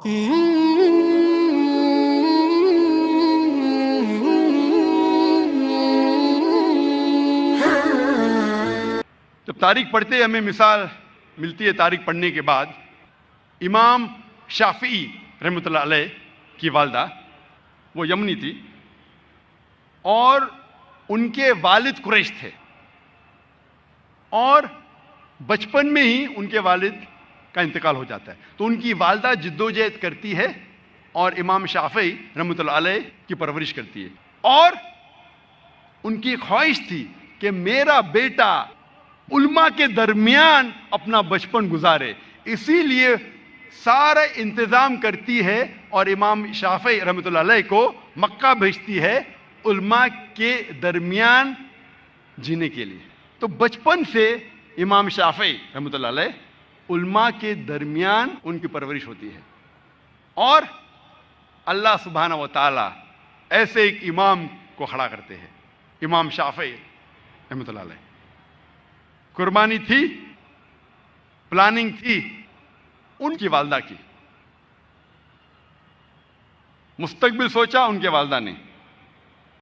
جب تاریخ پڑھتے ہمیں مثال ملتی ہے تاریخ پڑھنے کے بعد، امام شافعی رحمۃ اللہ علیہ کی والدہ وہ یمنی تھی اور ان کے والد قریش تھے، اور بچپن میں ہی ان کے والد کا انتقال ہو جاتا ہے، تو ان کی والدہ جدوجہد کرتی ہے اور امام شافعی رحمۃ اللہ علیہ کی پرورش کرتی ہے، اور ان کی خواہش تھی کہ میرا بیٹا علماء کے درمیان اپنا بچپن گزارے، اسی لیے سارا انتظام کرتی ہے اور امام شافعی رحمۃ اللہ علیہ کو مکہ بھیجتی ہے علماء کے درمیان جینے کے لیے۔ تو بچپن سے امام شافعی رحمۃ اللہ علیہ علماء کے درمیان ان کی پرورش ہوتی ہے، اور اللہ سبحانہ و تعالی ایسے ایک امام کو کھڑا کرتے ہیں، امام شافعی رحمۃ اللہ علیہ۔ قربانی تھی، پلاننگ تھی ان کی والدہ کی، مستقبل سوچا ان کے والدہ نے۔